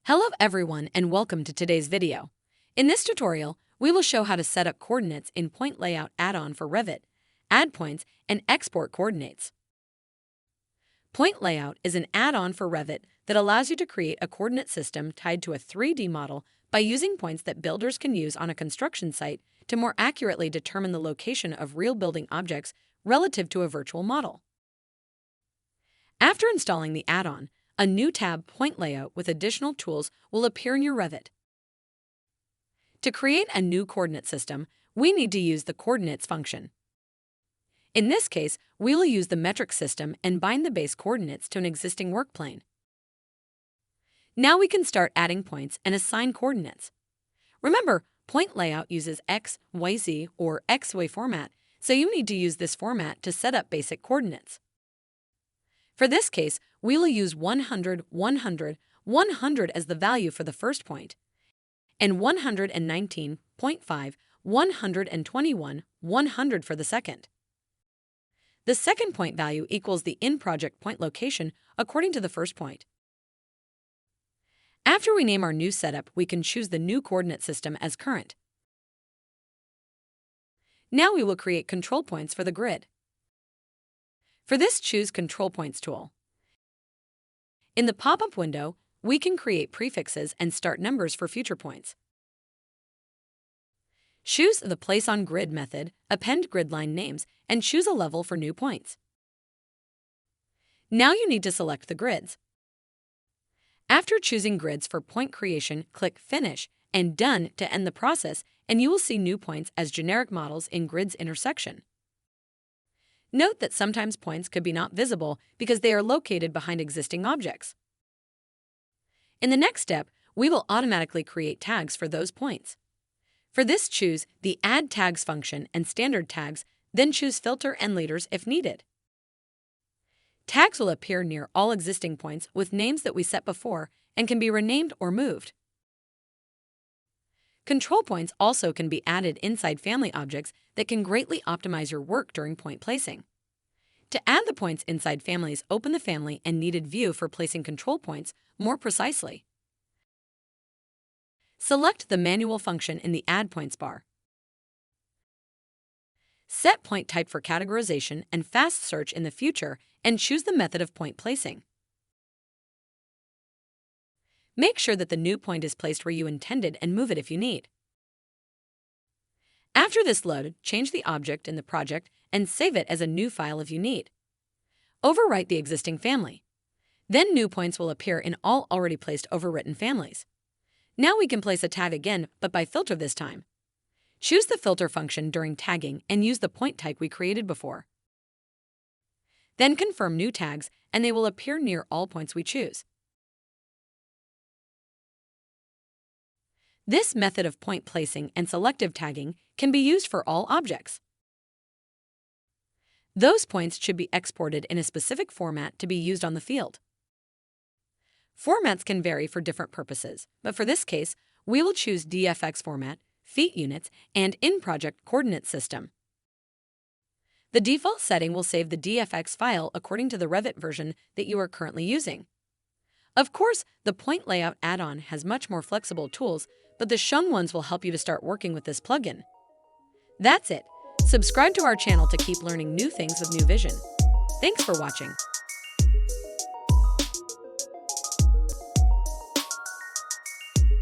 Hello everyone and welcome to today's video. In this tutorial, we will show how to set up coordinates in Point Layout add-on for Revit, add points, and export coordinates. Point Layout is an add-on for Revit that allows you to create a coordinate system tied to a 3D model by using points that builders can use on a construction site to more accurately determine the location of real building objects relative to a virtual model. After installing the add-on, a new tab, Point Layout, with additional tools will appear in your Revit. To create a new coordinate system, we need to use the Coordinates function. In this case, we will use the metric system and bind the base coordinates to an existing work plane. Now we can start adding points and assign coordinates. Remember, Point Layout uses X, Y, Z, or XY format, so you need to use this format to set up basic coordinates. For this case, we will use 100, 100, 100 as the value for the first point, and 119.5, 121, 100 for the second. The second point value equals the in-project point location according to the first point. After we name our new setup, we can choose the new coordinate system as current. Now we will create control points for the grid. For this, choose Control Points tool. In the pop-up window, we can create prefixes and start numbers for future points. Choose the Place on Grid method, append grid line names, and choose a level for new points. Now you need to select the grids. After choosing grids for point creation, click Finish and Done to end the process, and you will see new points as generic models in Grids intersection. Note that sometimes points could be not visible because they are located behind existing objects. In the next step, we will automatically create tags for those points. For this, choose the Add Tags function and Standard Tags, then choose Filter and Leaders if needed. Tags will appear near all existing points with names that we set before and can be renamed or moved. Control points also can be added inside family objects that can greatly optimize your work during point placing. To add the points inside families, open the family and needed view for placing control points more precisely. Select the Manual function in the Add Points bar. Set point type for categorization and fast search in the future and choose the method of point placing. Make sure that the new point is placed where you intended and move it if you need. After this load, change the object in the project and save it as a new file if you need. Overwrite the existing family. Then new points will appear in all already placed overwritten families. Now we can place a tag again, but by filter this time. Choose the Filter function during tagging and use the point type we created before. Then confirm new tags and they will appear near all points we choose. This method of point placing and selective tagging can be used for all objects. Those points should be exported in a specific format to be used on the field. Formats can vary for different purposes, but for this case, we will choose DFX format, feet units, and in-project coordinate system. The default setting will save the DFX file according to the Revit version that you are currently using. Of course, the Point Layout add-on has much more flexible tools, but the shown ones will help you to start working with this plugin. That's it. Subscribe to our channel to keep learning new things with new vision. Thanks for watching.